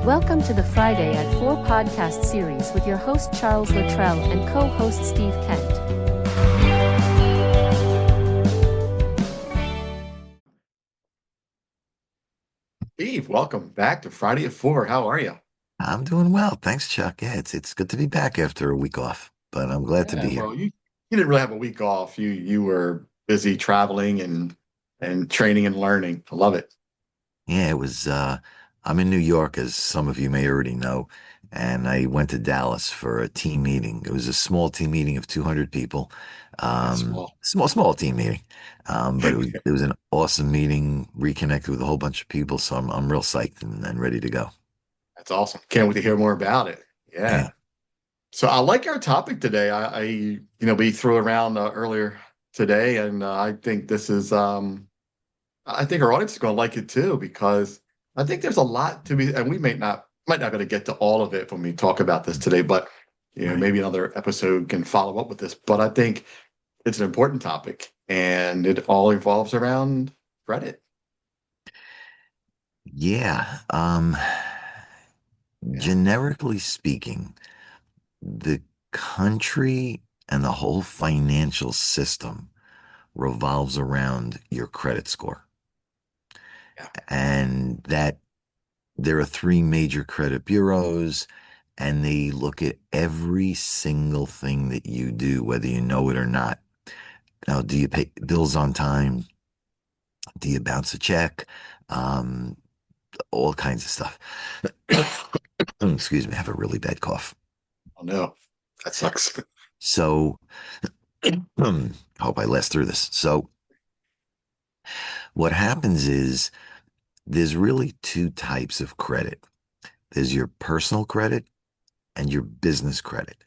Welcome to the Friday at 4 podcast series with your host Charles Luttrell and co-host Steve Kent. Steve, welcome back to Friday at 4. How are you? I'm doing well. Thanks, Chuck. Yeah, it's good to be back after a week off, but I'm glad to Yeah, be here. well, you didn't really have a week off. You were busy traveling and training and learning. I love it. Yeah, it was I'm in New York, as some of you may already know, and I went to Dallas for a team meeting. It was a small team meeting of 200 people. That's well, Small team meeting. But it was an awesome meeting, reconnected with a whole bunch of people, so I'm real psyched and ready to go. that's awesome. Can't wait to hear more about it. Yeah. Yeah. So I like our topic today. We threw around earlier today, and I think this is I think our audience is going to like it too because I think there's a lot to be, and we might not going to get to all of it when we talk about this today, but Right. maybe another episode can follow up with this. But I think it's an important topic, and it all revolves around credit. Yeah. Yeah, Generically speaking, the country and the whole financial system revolves around your credit score. yeah, And that there are three major credit bureaus, and they look at every single thing that you do, whether you know it or not. Now, do you pay bills on time? Do you bounce a check? Um, all kinds of stuff. Excuse me, I have a really bad cough. oh no, that sucks. So, hope I last through this. So, what happens is there's really two types of credit. There's your personal credit and your business credit.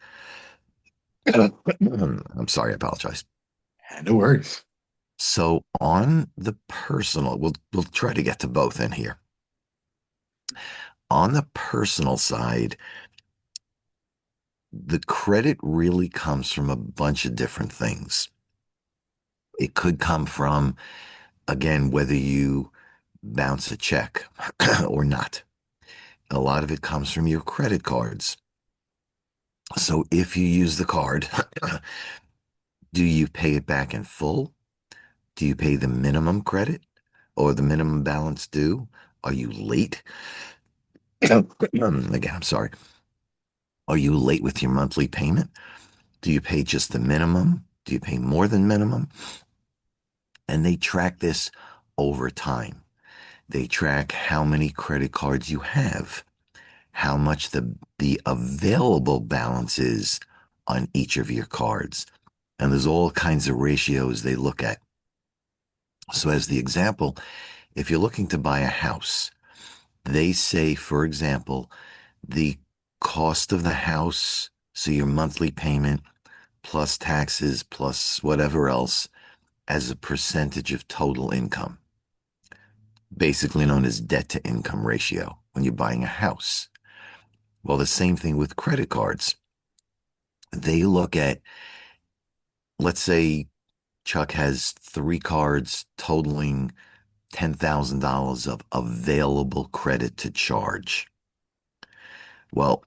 I'm sorry, I apologize. Yeah, no worries. So on the personal, we'll try to get to both in here. On the personal side, the credit really comes from a bunch of different things. It could come from, again, whether you bounce a check or not. A lot of it comes from your credit cards. So if you use the card, do you pay it back in full? Do you pay the minimum credit or the minimum balance due? Are you late? Again, I'm sorry. Are you late with your monthly payment? Do you pay just the minimum? Do you pay more than minimum? And they track this over time. They track how many credit cards you have, how much the available balance is on each of your cards. And there's all kinds of ratios they look at. So, as the example, if you're looking to buy a house, they say, for example, the cost of the house, so your monthly payment plus taxes plus whatever else, as a percentage of total income, basically known as debt to income ratio when you're buying a house. Well, the same thing with credit cards. They look at, let's say Chuck has three cards totaling $10,000 of available credit to charge. Well,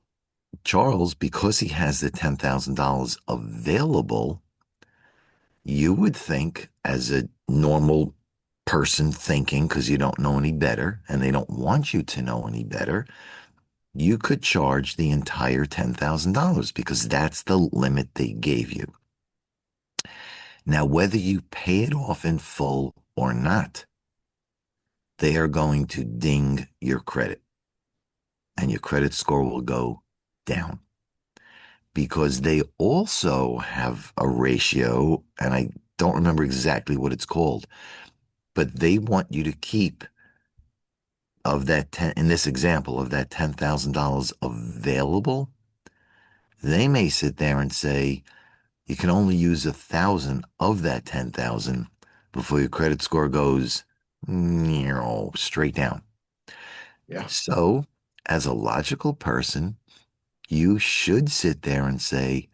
Charles, because he has the $10,000 available, you would think, as a normal person thinking, because you don't know any better and they don't want you to know any better, you could charge the entire $10,000 because that's the limit they gave you. Now, whether you pay it off in full or not, they are going to ding your credit and your credit score will go down because they also have a ratio, and I don't remember exactly what it's called, but they want you to keep of that 10, in this example, of that $10,000 available. They may sit there and say you can only use 1,000 of that 10,000 before your credit score goes straight down. Yeah. So, as a logical person, you should sit there and say,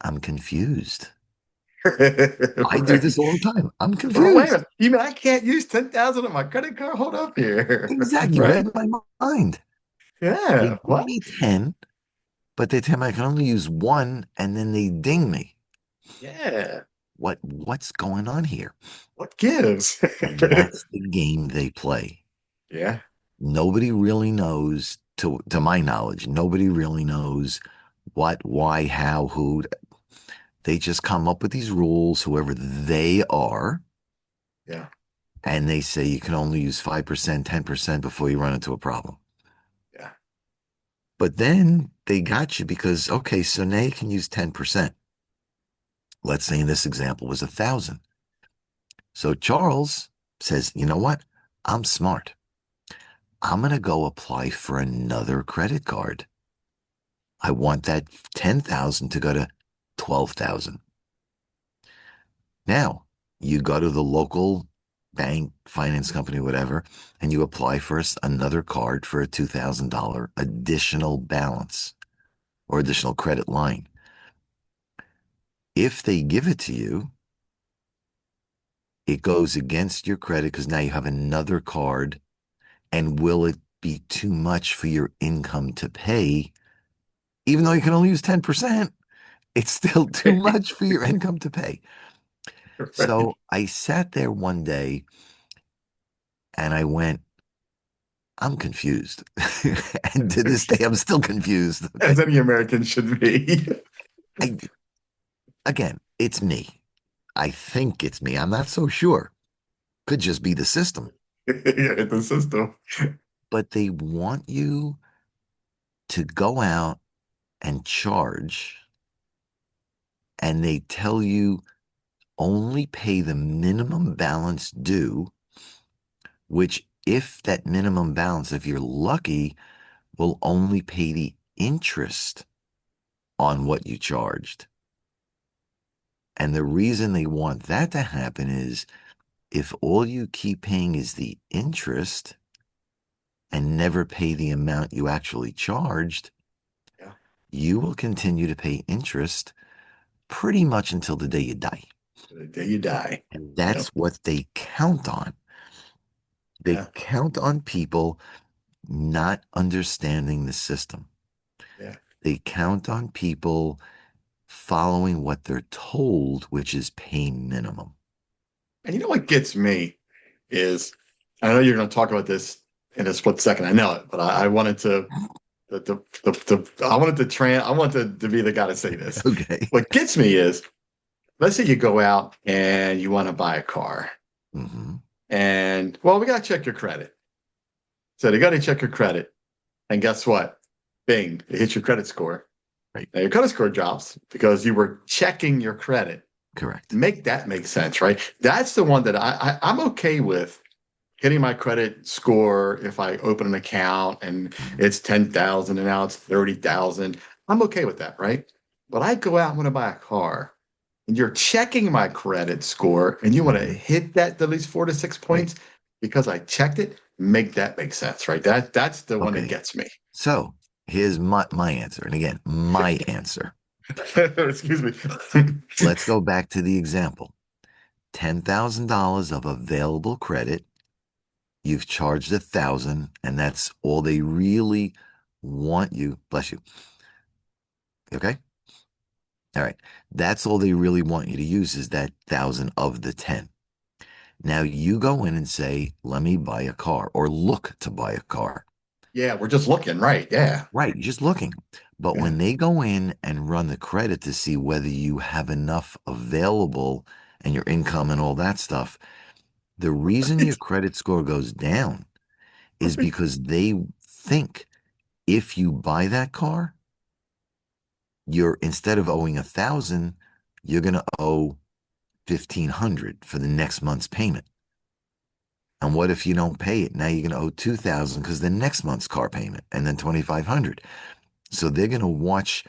I'm confused. I do Right. this all the time. I'm Oh, wait a confused. minute. You mean I can't use 10,000 on my credit card? Hold up here. Exactly. You Right? read my mind. They Yeah. give What? me 10, but they tell me I can only use one, and then they ding me. Yeah. What's going on here? What gives? That's the game they play. Yeah. Nobody really knows, to my knowledge, nobody really knows what, why, how, who. They just come up with these rules, whoever they are, Yeah. and they say you can only use 5%, 10% before you run into a problem. Yeah. But then they got you because, okay, so now you can use 10%. Let's say in this example was 1,000. So Charles says, you know what? I'm smart. I'm going to go apply for another credit card. I want that 10,000 to go to 12,000. Now you go to the local bank, finance company, whatever, and you apply for another card for a $2,000 additional balance or additional credit line. If they give it to you, it goes against your credit because now you have another card. And will it be too much for your income to pay? Even though you can only use 10%, it's still too much for your income to pay. Right. So I sat there one day and I went, I'm confused. And to this day, I'm still confused. Okay. As any American should be. I, again, it's me. I think it's me. I'm not so sure. Could just be the system. Yeah, the system. But they want you to go out and charge, and they tell you only pay the minimum balance due, which, if that minimum balance, if you're lucky, will only pay the interest on what you charged. And the reason they want that to happen is if all you keep paying is the interest and never pay the amount you actually charged, Yeah. you will continue to pay interest pretty much until the day you die. The day you die. And Yep. that's what they count on. They Yeah. count on people not understanding the system. Yeah. They count on people following what they're told, which is pay minimum. And you know what gets me is I know you're going to talk about this in a split second. I know it, but I wanted to I wanted to I wanted to be the guy to say this. Okay. What gets me is let's say you go out and you want to buy a car. Mm-hmm. And well, we got to check your credit. So they got to check your credit. And guess what? Bing, it hits your credit score. Right. Now your credit score drops because you were checking your credit. Correct. Make that make sense, right? That's the one that I'm okay with hitting my credit score if I open an account and Mhm. it's 10,000 and now it's 30,000. I'm okay with that, right? But I go out and want to buy a car and you're checking my credit score and you want to Mhm. hit that at least 4 to 6 points Right. because I checked it, make that make sense, right? That's the one that Okay. gets me. So here's my answer. And again, my answer. Excuse me. Let's go back to the example. $10,000 of available credit. You've charged 1,000, and that's all they really want you. Bless you. Okay. All right. That's all they really want you to use is that 1,000 of the 10. Now you go in and say, let me buy a car or look to buy a car. Yeah, we're just looking, right? Yeah. Right. You're just looking. But Yeah. when they go in and run the credit to see whether you have enough available and your income and all that stuff, the reason your credit score goes down is Right. because they think if you buy that car, you're, instead of owing 1,000, you're going to owe 1,500 for the next month's payment. And what if you don't pay it? Now you're going to owe 2,000 because the next month's car payment and then 2,500. So they're going to watch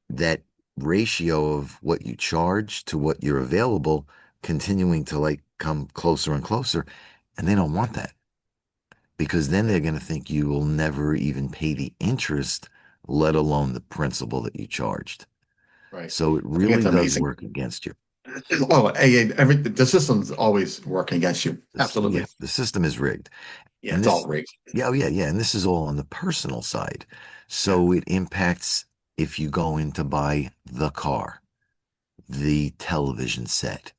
that ratio of what you charge to what you're available continuing to like come closer and closer. And they don't want that because then Yeah. they're going to think you will never even pay the interest, let alone the principal that you charged. Right. So it I think it's really does amazing. work against you. Oh, the system's always working against you. Yeah, Absolutely. the system is rigged. Yeah, And it's all this, rigged. yeah, oh, yeah, yeah. And this is all on the personal side. Yeah, So it impacts if you go in to buy the car, the television set,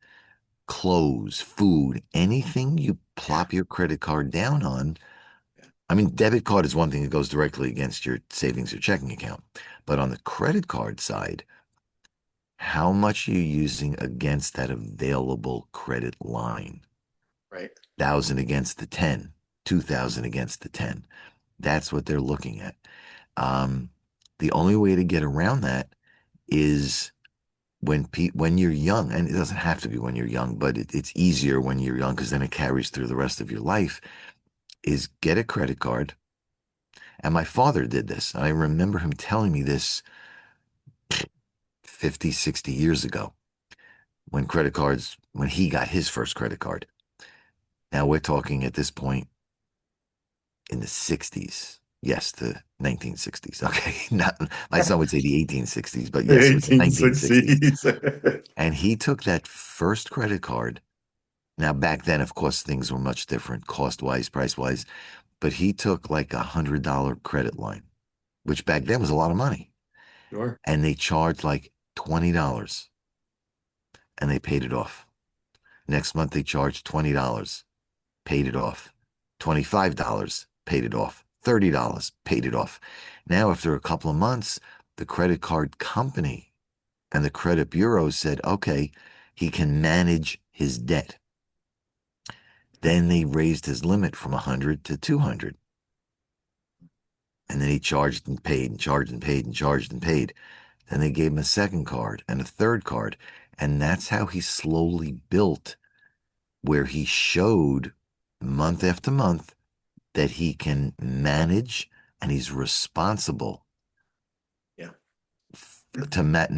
clothes, food, anything you yeah, plop your credit card down on. yeah. I mean, debit card is one thing that goes directly against your savings or checking account. But on the credit card side, how much are you using against that available credit line? Right, 1,000 against the 10, 2,000 against the 10. That's what they're looking at. Um, the only way to get around that is when you're young, and it doesn't have to be when you're young, but it's easier when you're young because then it carries through the rest of your life, is get a credit card. And my father did this. I remember him telling me this 50, 60 years ago when he got his first credit card. Now we're talking at this point in the 60s. Yes, the 1960s. Okay. Not, my son would say the 1860s, but the yes, it was the 1960s. 1860s. And he took that first credit card. Now, back then, of course, things were much different, cost wise, price wise, but he took like $100 credit line, which back then was a lot of money. Sure. And they charged like $20 and they paid it off. Next month, they charged $20, paid it off. $25, paid it off. $30, paid it off. Now, after a couple of months, the credit card company and the credit bureau said, okay, he can manage his debt. Then they raised his limit from 100 to 200. And then he charged and paid and charged and paid and charged and paid. Then they gave him a second card and a third card. And that's how he slowly built, where he showed month after month that he can manage and he's responsible Yeah.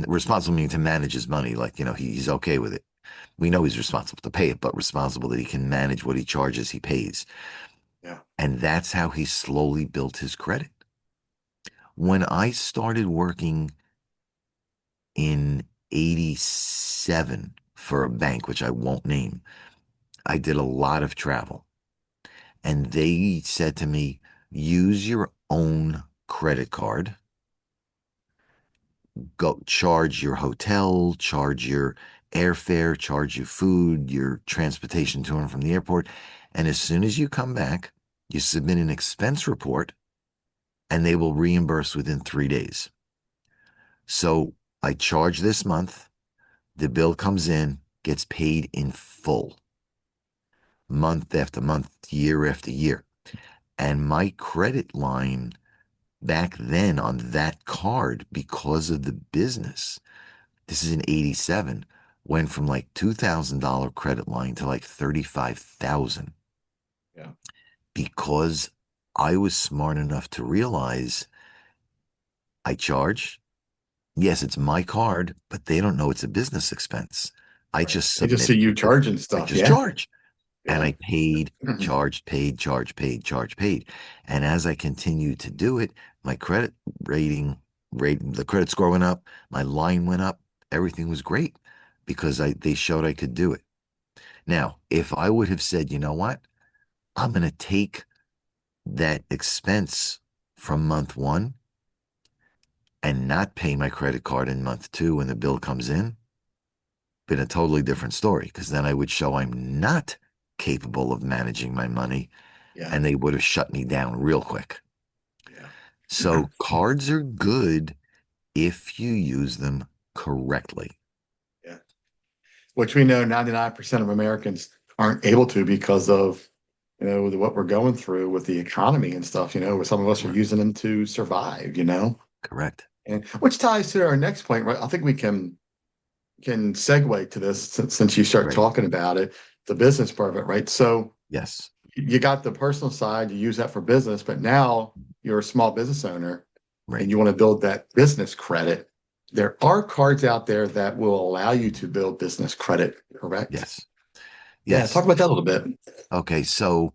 responsible meaning to manage his money. Like, he's okay with it. We know he's responsible to pay it, but responsible that he can manage what he charges, he pays. Yeah. And that's how he slowly built his credit. When I started working in 87 for a bank, which I won't name, I did a lot of travel. And they said to me, use your own credit card, go charge your hotel, charge your airfare, charge your food, your transportation to and from the airport. And as soon as you come back, you submit an expense report and they will reimburse within 3 days. So I charge this month, the bill comes in, gets paid in full, month after month, year after year. And my credit line back then on that card, because of the business, this is in 87, went from like $2,000 credit line to like 35,000 Yeah. because I was smart enough to realize I charge. Yes, it's my card, but they don't know it's a business expense. I Right. just They just submit see you it. charging I stuff. just Yeah. charge. And Yeah. I paid, Mhm. charged, paid, charged, paid, charged, paid. And as I continued to do it, my credit the credit score went up, my line went up, everything was great because they showed I could do it. Now, if I would have said, you know what, I'm going to take that expense from month one and not pay my credit card in month two when the bill comes in, been a totally different story because then I would show I'm not capable of managing my money Yeah. and they would have shut me down real quick. Yeah. So cards are good if you use them correctly. Yeah. Which we know 99% of Americans aren't able to because of, what we're going through with the economy and stuff, where some of us are Correct. using them to survive. Correct. And which ties to our next point, right? I think we can segue to this since you start Great. talking about it, the business part of it, right? So Yes. you got the personal side, you use that for business, but now you're a small business owner and Right. you want to build that business credit. There are cards out there that will allow you to build business credit, correct? Yes. Yeah, Yes. talk about that a little bit. Okay. So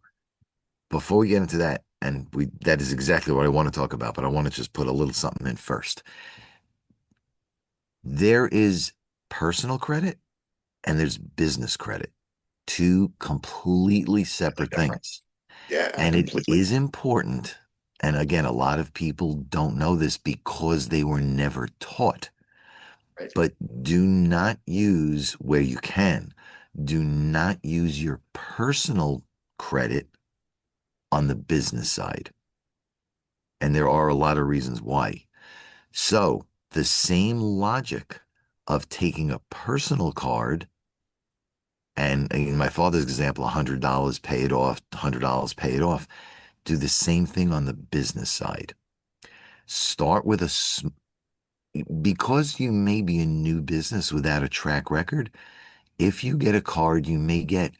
before we get into that, and that is exactly what I want to talk about, but I want to just put a little something in first. There is personal credit and there's business credit. Two completely Completely separate different. things. Yeah, And it completely. is important. And again, a lot of people don't know this because they were never taught. Right. But do not use where you can. Do not use your personal credit on the business side. And there are a lot of reasons why. So, the same logic of taking a personal card and in my father's example, $100 pay it off, $100 pay it off. Do the same thing on the business side. Start with because you may be a new business without a track record. If you get a card, you may get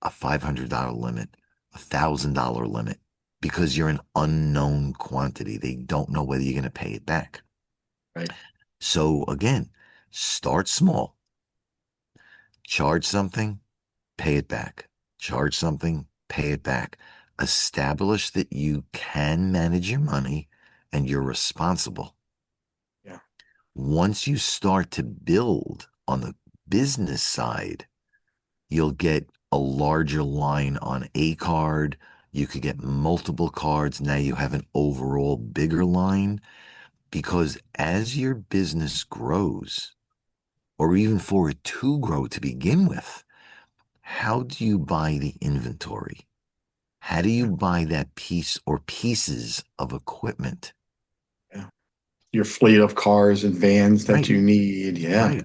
a $500 limit, a $1,000 limit because you're an unknown quantity. They don't know whether you're going to pay it back. Right. So again, start small, charge something, pay it back. Charge something, pay it back. Establish that you can manage your money and you're responsible. Yeah. Once you start to build on the business side, you'll get a larger line on a card. You could get multiple cards. Now you have an overall bigger line because as your business grows, or even for it to grow to begin with, how do you buy the inventory? How do you Yeah. buy that piece or pieces of equipment? Yeah. Your fleet of cars and vans that Right, you need. Yeah. right. Yeah.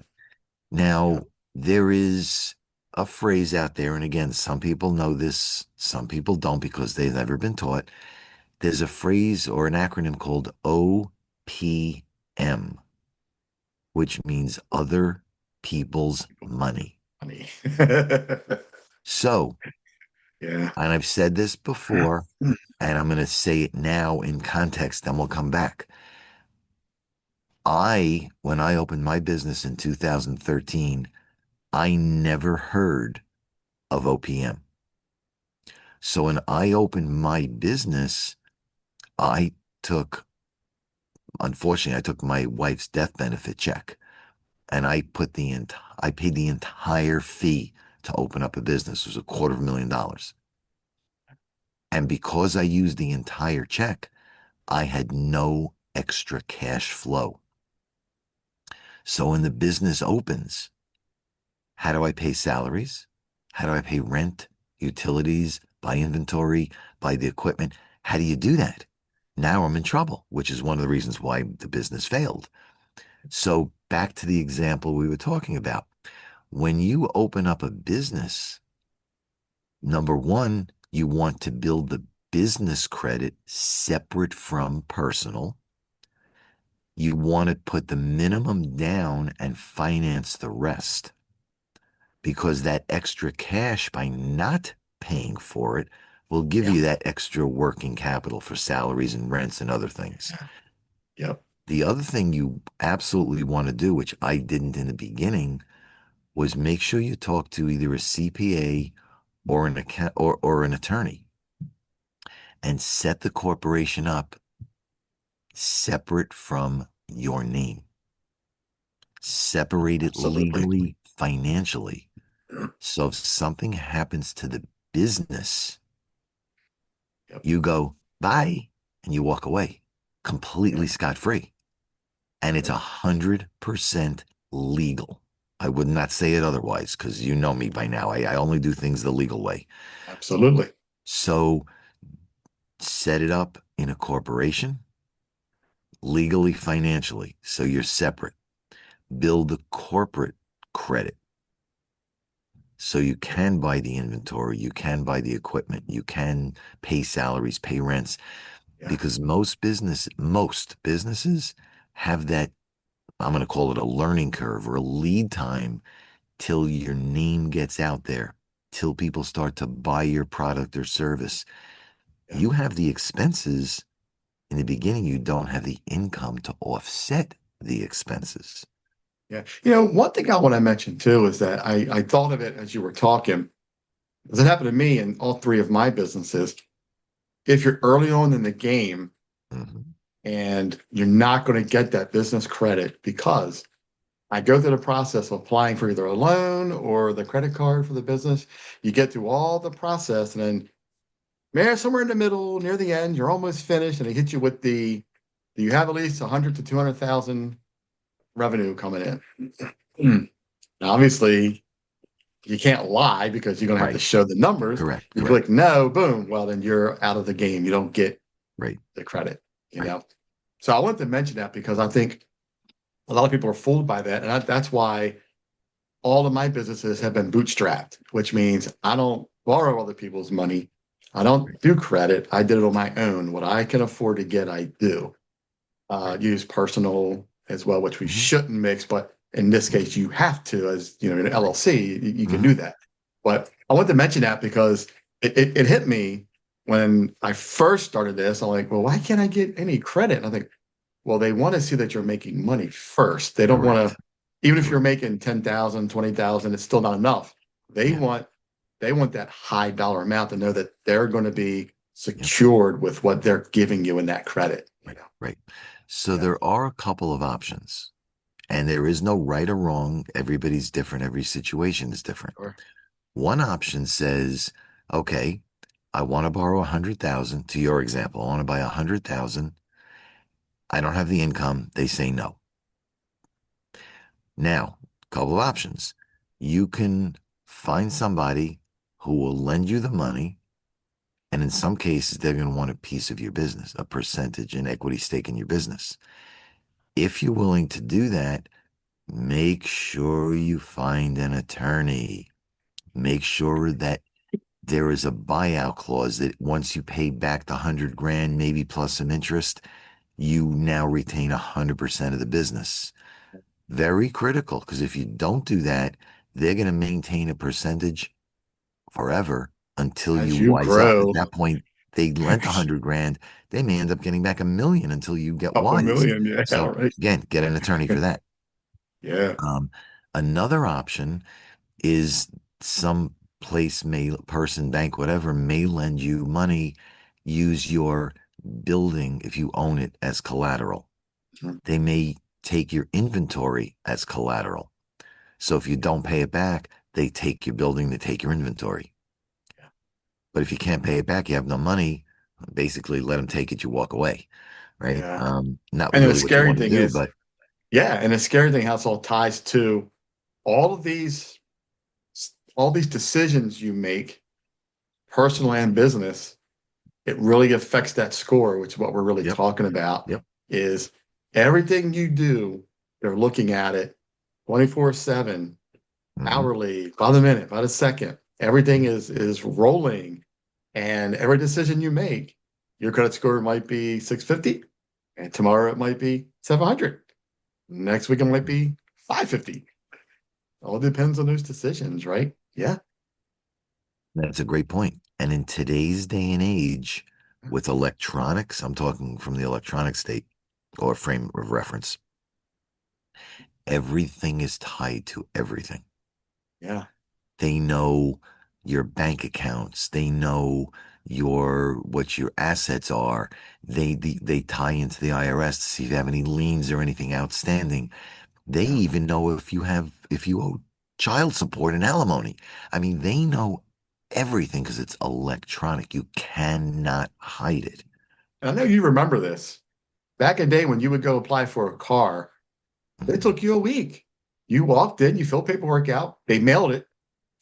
Now, there is a phrase out there, and again, some people know this, some people don't because they've never been taught. There's a phrase or an acronym called OPM, which means other people's money. Funny. So, Yeah. and I've said this before, and I'm going to say it now in context, then we'll come back. When I opened my business in 2013, I never heard of OPM. So when I opened my business, I took, unfortunately, I took my wife's death benefit check and I paid the entire fee to open up a business. It was $250,000. And because I used the entire check, I had no extra cash flow. So when the business opens, how do I pay salaries? How do I pay rent, utilities, buy inventory, buy the equipment? How do you do that? Now I'm in trouble, which is one of the reasons why the business failed. So back to the example we were talking about. When you open up a business, number one, you want to build the business credit separate from personal. You want to put the minimum down and finance the rest because that extra cash, by not paying for it, will give Yeah. you that extra working capital for salaries and rents and other things. Yeah. Yep. The other thing you absolutely want to do, which I didn't in the beginning, was make sure you talk to either a CPA or an account or an attorney and set the corporation up separate from your name. Separate it Absolutely. legally, financially. So if something happens to the business, Yep. you go, bye, and you walk away completely Yep. scot free. And it's Right. 100% legal. I would not say it otherwise because you know me by now. I only do things the legal way. Absolutely. So set it up in a corporation, legally, financially. So you're separate. Build the corporate credit. So you can buy the inventory, you can buy the equipment, you can pay salaries, pay rents, Yeah. because most businesses have that, I'm going to call it a learning curve or a lead time till your name gets out there, till people start to buy your product or service. Yeah. You have the expenses in the beginning, you don't have the income to offset the expenses. Yeah. One thing I want to mention too is that I thought of it as you were talking, because it happened to me in all three of my businesses. If you're early on in the game Mhm. and you're not going to get that business credit because I go through the process of applying for either a loan or the credit card for the business. You get through all the process, and then, man, somewhere in the middle, near the end, you're almost finished, and they hit you with the, do you have at least 100 to 200,000 revenue coming in? Now, obviously, you can't lie because you're going to have to Right. show the numbers. Correct. You Correct. click no, boom. Well, then you're out of the game. You don't get Right. the credit, you Right. know? So I wanted to mention that because I think a lot of people are fooled by that. And that's why all of my businesses have been bootstrapped, which means I don't borrow other people's money. I don't Right. do credit. I did it on my own. What I can afford to get, I do. Right. Use personal as well, which we Hmm. shouldn't mix, but in this Yeah. case, you have to, as you know, in an Right. LLC, you can Hmm. do that. But I want to mention that because it hit me when I first started this. I'm like, well, why can't I get any credit? And I think, well, they want to see that you're making money first. They don't want Correct. to, even if you're Correct. making 10,000, 20,000, it's still not enough. They Yeah. want they want that high dollar amount to know that they're going to be Yep. secured with what they're giving you in that credit. Right. Right. So Yeah, there are a couple of options, and there is no right or wrong. Everybody's different. Every situation is different. sure. One option says, okay, I want to borrow 100,000 to your example. I want to buy 100,000. I don't have the income. They say no. Now, a couple of options. You can find somebody who will lend you the money. And in some cases, they're going to want a piece of your business, a percentage, an equity stake in your business. If you're willing to do that, make sure you find an attorney. Make sure that there is a buyout clause that once you pay back the 100 grand, maybe plus some interest, you now retain 100% of the business. Very critical, because if you don't do that, they're going to maintain a percentage forever until you As you wise up. At grow, that point, they lent 100 grand. They may end up getting back 1 million until you get couple wise. million, yeah, So right. again, get an attorney for that. Yeah, Um, Another option is some place may person, bank, whatever, may lend you money, use your building if you own it as collateral. mhm, They may take your inventory as collateral. So if you don't pay it back, they take your building, they take your inventory. yeah, But if you can't pay it back, you have no money, basically let them take it, you walk away, right? yeah. Not And the really what you scary want to thing do, is, but yeah, and the scary thing how it's all ties to all of all these decisions you make, personal and business, it really affects that score, which is what we're really yep, talking about, yep. is everything you do, they're looking at it 24/7, Hmm. hourly, by the minute, by the second. Everything is rolling. And every decision you make, your credit score might be 650, and tomorrow it might be 700. Next week it might be 550. All depends on those decisions, right? Yeah. That's a great point. And in today's day and age, with electronics, I'm talking from the electronic state or frame of reference, everything is tied to everything. Yeah. They know your bank accounts. They know what your assets are. They tie into the IRS to see if you have any liens or anything outstanding. They Yeah. even know if you owe child support and alimony. I mean, they know everything because it's electronic. You cannot hide it. And I know you remember this. Back in the day when you would go apply for a car, it Mhm. took you a week. You walked in, you filled paperwork out, they mailed it,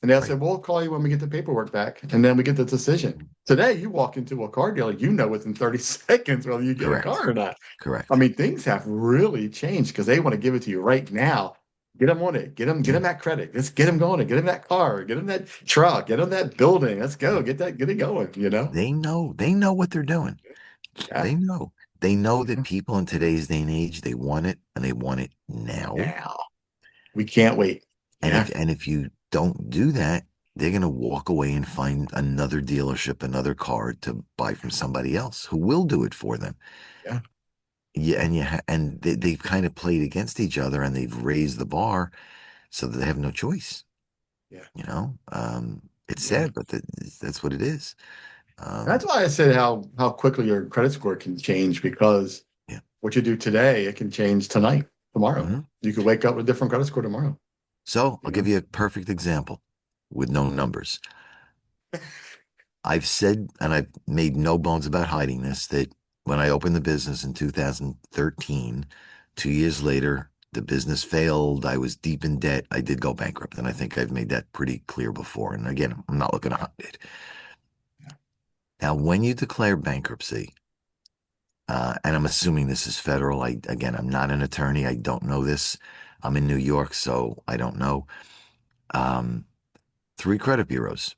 and they'll say, Right. we'll call you when we get the paperwork back. And then we get the decision. Today, you walk into a car dealer, you know within 30 seconds whether you get a Correct. car or not. I Correct. mean, things have really changed because they want to give it to you right now. Get them on it. Get Yeah. them that credit. Let's get them going. Get them that car. Get them that truck. Get them that building. Let's go. Yeah. Get it going. You know? They know what they're doing. Yeah. They know. They know that people in today's day and age, they want it and they want it now. Now we can't wait. Yeah. And if you don't do that, they're going to walk away and find another dealership, another car to buy from somebody else who will do it for them. Yeah. Yeah, and they've kind of played against each other, and they've raised the bar so that they have no choice. Yeah. It's Yeah. sad, but that's what it is. That's Um, why I said how quickly your credit score can change because yeah, what you do today, it can change tonight, tomorrow. Hmm. You could wake up with a different credit score tomorrow, So I'll you give know? you a perfect example with no numbers. I've said, and I've made no bones about hiding this, that when I opened the business in 2013, 2 years later, the business failed. I was deep in debt. I did go bankrupt. And I think I've made that pretty clear before. And again, I'm not looking to hide it. Yeah. Now, when you declare bankruptcy, and I'm assuming this is federal. Again, I'm not an attorney. I don't know this. I'm in New York, so I don't know. Um, three credit bureaus.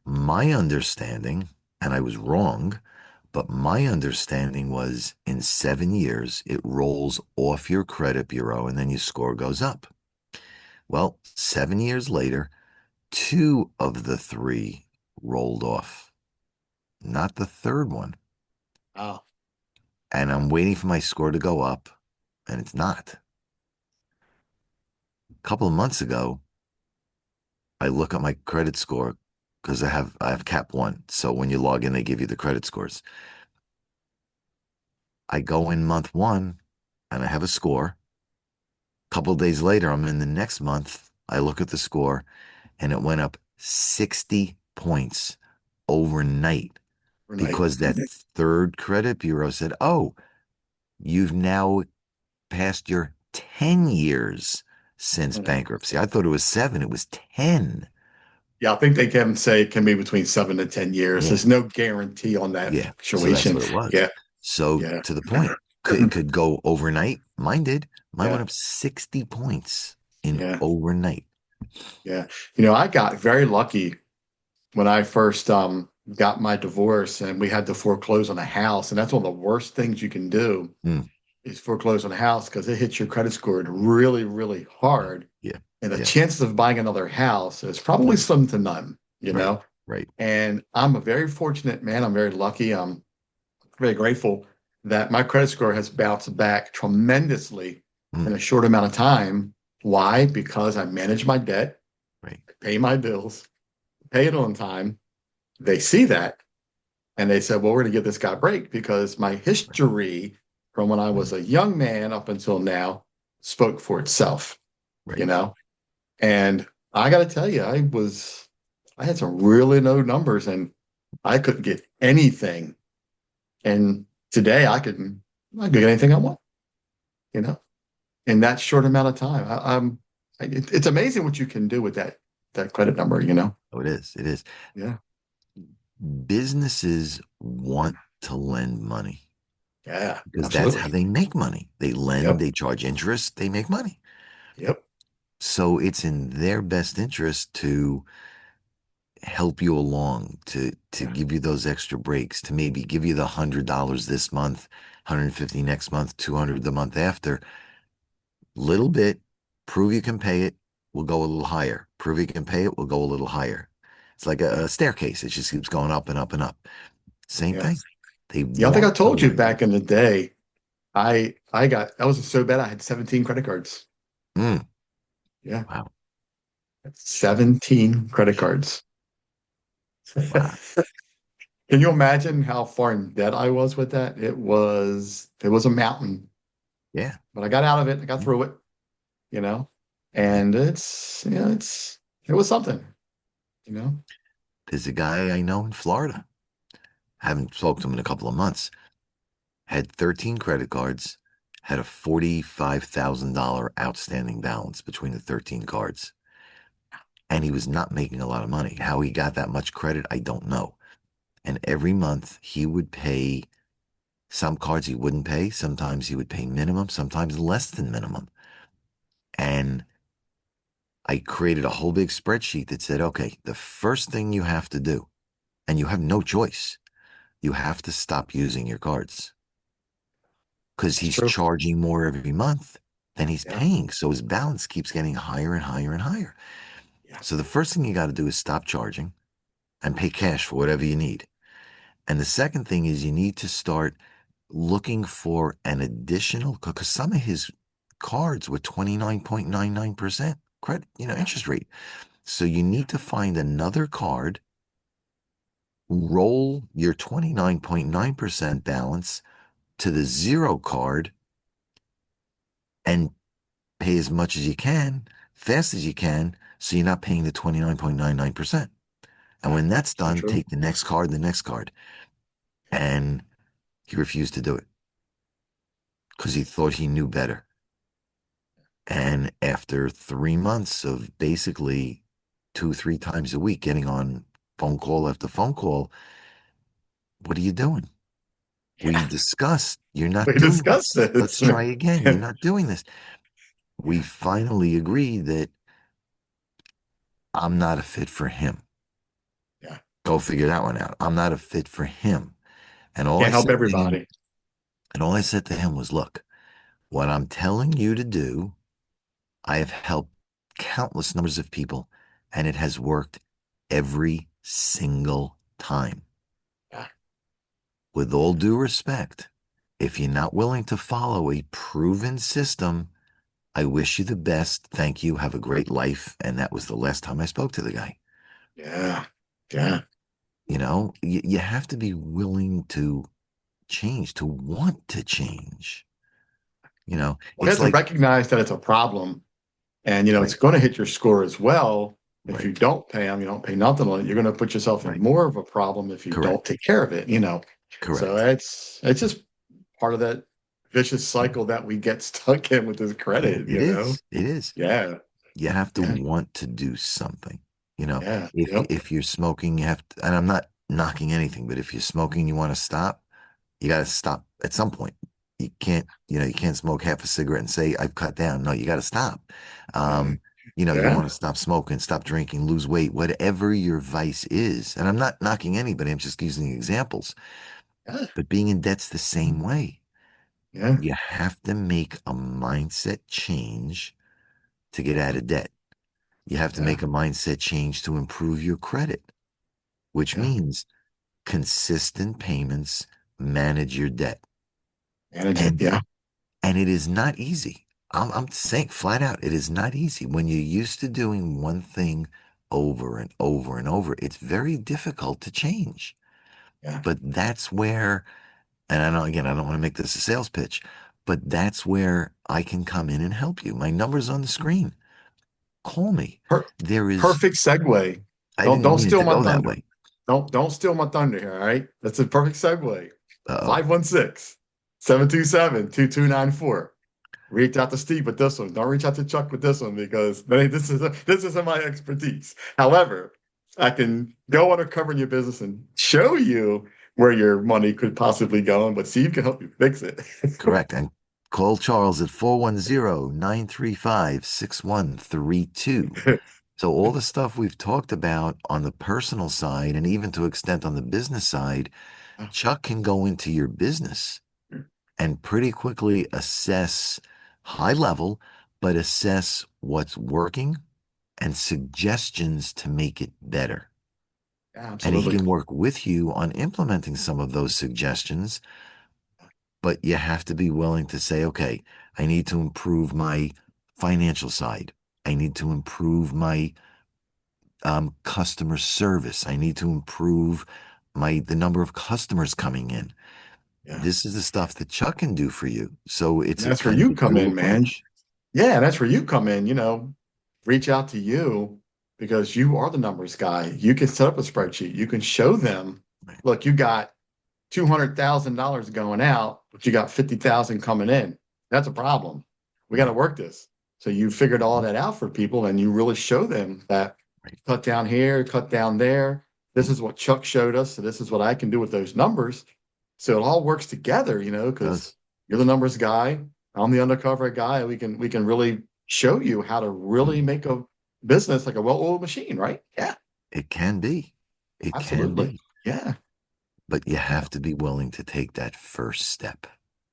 My understanding, and I was wrong, but my understanding was in 7 years, it rolls off your credit bureau and then your score goes up. Well, 7 years later, two of the three rolled off, not the third one. Wow. And I'm waiting for my score to go up, and it's not. A couple of months ago, I look at my credit score because I have Cap One. So when you log in, they give you the credit scores. I go in month one and I have a score. A couple of days later, I'm in the next month. I look at the score and it went up 60 points overnight Overnight. because that third credit bureau said, "Oh, you've now passed your 10 years since Mhm. bankruptcy." I thought it was 7, it was 10. Yeah, I think they can say it can be between 7 to 10 years. Yeah. There's no guarantee on that Yeah. So that's fluctuation. what it was. Yeah, So yeah. to the point, it could go overnight. Mine did. Mine went Yeah, up 60 points in yeah, overnight. yeah. I got very lucky when I first got my divorce and we had to foreclose on a house. And that's one of the worst things you can do Mm, is foreclose on a house because it hits your credit score really, really yeah. hard. Yeah. And the Yeah. chances of buying another house is probably Mm, slim to none. right. Right. And I'm a very fortunate man. I'm very lucky. I'm very grateful that my credit score has bounced back tremendously in Mm, a short amount of time. Why? Because I manage my debt, right. pay my bills, pay it on time. They see that and they said, well, we're going to give this guy a break because my Right. history from when I was Mm, a young man up until now spoke for itself, you right. know? And I got to tell you, I had some really low numbers and I couldn't get anything. And today I could get anything I want, you know, in that short amount of time. It's amazing what you can do with that credit number. Oh, it is. It is. Yeah. Businesses want to lend money Yeah. because that's how Absolutely. they make money. They lend, Yep. they charge interest, they make money. Yep. So it's in their best interest to help you along, to Yeah. give you those extra breaks, to maybe give you the $100 this month, 150 next month, 200 the month after. Little bit, prove you can pay it, we'll go a little higher. Prove you can pay it, we'll go a little higher. It's like Yeah. a staircase. It just keeps going up and up and up. Same Yeah. thing. They Yeah. I think I want to told you lend you. back in the day, I was so bad I had 17 credit cards. Mm, Yeah. wow. 17 credit cards. Wow. Can you imagine how far in debt I was with that? It was a mountain, Yeah. but I got out of it. I got Yeah. through it, you know, Yeah. and it was something, you know. There's a guy I know in Florida. Haven't spoken to him in a couple of months. Had 13 credit cards, had a $45,000 outstanding balance between the 13 cards. And he was not making a lot of money. How he got that much credit, I don't know. And every month he would pay some cards he wouldn't pay. Sometimes he would pay minimum, sometimes less than minimum. And I created a whole big spreadsheet that said, okay, the first thing you have to do, and you have no choice, you have to stop using your cards because It's he's true. charging more every month than he's Yeah, paying. So his balance keeps getting higher and higher and higher. yeah, So the first thing you got to do is stop charging and pay cash for whatever you need. And the second thing is you need to start looking for an additional, because some of his cards were 29.99% credit, yeah, interest rate. So you need to find another card, roll your 29.9% balance to the zero card, and pay as much as you can, fast as you can, so you're not paying the 29.99%. And Yeah. when that's So done, true. take the next card. And he refused to do it because he thought he knew better. And after 3 months of basically 2, 3 times a week getting on phone call after phone call, what are you doing? We Yeah. discussed, you're not We doing discussed this. this. Let's try again. You're not doing this. We finally agreed that I'm not a fit for him. Yeah. Go figure that one out. I'm not a fit for him. And all I Can't help said to him, everybody. was, look, what I'm telling you to do, I have helped countless numbers of people, and it has worked every single time. Yeah. With all due respect, if you're not willing to follow a proven system, I wish you the best. Thank you. Have a great life. And that was the last time I spoke to the guy. Yeah. Yeah. You have to be willing to change, to want to change. We have It's to like, recognize that it's a problem. And, it's right, going to hit your score as well. If you right, don't pay them, you don't pay nothing on it. You're going to put yourself in right. more of a problem if you don't Correct, take care of it. So correct. it's just part of that vicious cycle that we get stuck in with this credit, It is. It is. Yeah. You have to Yeah. want to do something. You know, Yeah. if Yep. if you're smoking, you have to, and I'm not knocking anything, but if you're smoking, you want to stop, you got to stop at some point. You can't smoke half a cigarette and say, I've cut down. No, you got to stop. Yeah. Um, you Yeah. want to stop smoking, stop drinking, lose weight, whatever your vice is. And I'm not knocking anybody, I'm just using examples. Yeah. But being in debt's the same way. Yeah. You have to make a mindset change to get out of debt. You have to Yeah. make a mindset change to improve your credit, which Yeah. means consistent payments, manage your debt. Manage it. And Yeah. and it is not easy. I'm saying flat out, it is not easy. When you're used to doing one thing over and over and over, it's very difficult to change. Yeah. But that's where, and I know again, I don't want to make this a sales pitch, but that's where I can come in and help you. My number's on the screen. Call me. Per- There is, Perfect segue. I Don't didn't don't mean it steal to my go that thunder. way. Don't steal my thunder here. All right. That's a perfect segue. Uh-oh. 516-727-2294. Reach out to Steve with this one. Don't reach out to Chuck with this one because this isn't my expertise. However, I can go undercover in your business and show you where your money could possibly go, but Steve can help you fix it. Correct. And call Charles at 410-935-6132. So all the stuff we've talked about on the personal side and even to extent on the business side, Chuck can go into your business and pretty quickly assess high level, but assess what's working and suggestions to make it better. And he Absolutely. can work with you on implementing some of those suggestions, but you have to be willing to say, okay, I need to improve my financial side. I need to improve my customer service. I need to improve the number of customers coming in. Yeah. This is the stuff that Chuck can do for you. So And it's a that's where kind of you a come dual in, man. approach. Yeah, that's where you come in, reach out to you because you are the numbers guy. You can set up a spreadsheet. You can show them, Right. look, you got $200,000 going out, but you got 50,000 coming in. That's a problem. We got to Right. work this. So you figured all that out for people and you really show them that Right. cut down here, cut down there. This is what Chuck showed us. So this is what I can do with those numbers. So it all works together, because Does. you're the numbers guy. I'm the undercover guy. And we can really show you how to really make a business like a well-oiled machine, right? Yeah, It can be. It can absolutely. be. Yeah. But you have to be willing to take that first step.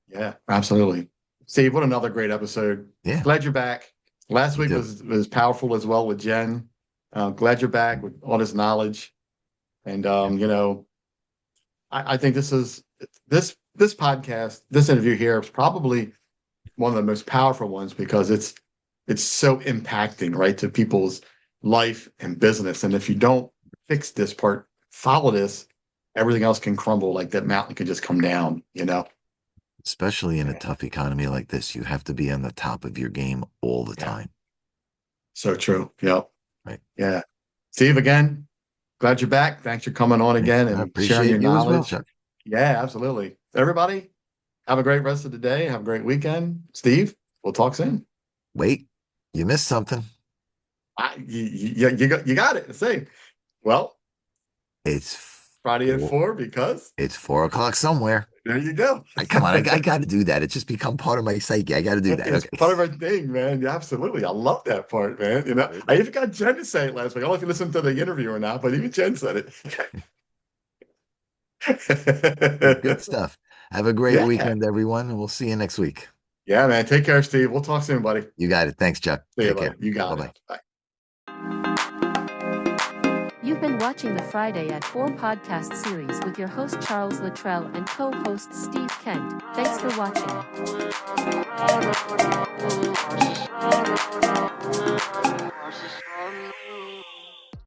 Yeah, absolutely. Steve, what another great episode. Yeah, Glad you're back. Last me week too. was powerful as well with Jen. Glad you're back with all this knowledge. And Yeah. I think this podcast, this interview here is probably one of the most powerful ones because it's so impacting, right, to people's life and business. And if you don't fix this part, follow this, everything else can crumble like that mountain can just come down. especially in a tough economy like this. You have to be on the top of your game all the Yeah. time. So true. Yep. Right. Yeah. Steve, again, glad you're back. Thanks for coming on again I and sharing appreciate your you as well, knowledge. Chuck. Yeah, absolutely. Everybody, have a great rest of the day. Have a great weekend. Steve, we'll talk soon. Wait, you missed something. You got it. Say, well, It's Friday at 4 because it's 4 o'clock somewhere. there you go. Come on, I got to do that. It's just become part of my psyche. I got to do that. It's Okay. part of our thing, man. Yeah, absolutely. I love that part, man. You know, I even got Jen to say it last week. I don't know if you listened to the interview or not, but even Jen said Good it. stuff. Have a great Yeah. weekend, everyone, and we'll see you next week. Yeah, man. Take care, Steve. We'll talk soon, buddy. You got it. Thanks, Chuck. See you, Take buddy. care. You got Bye-bye. it. Bye. You've been watching the Friday at 4 podcast series with your host Charles Luttrell and co-host Steve Kent. Thanks for watching.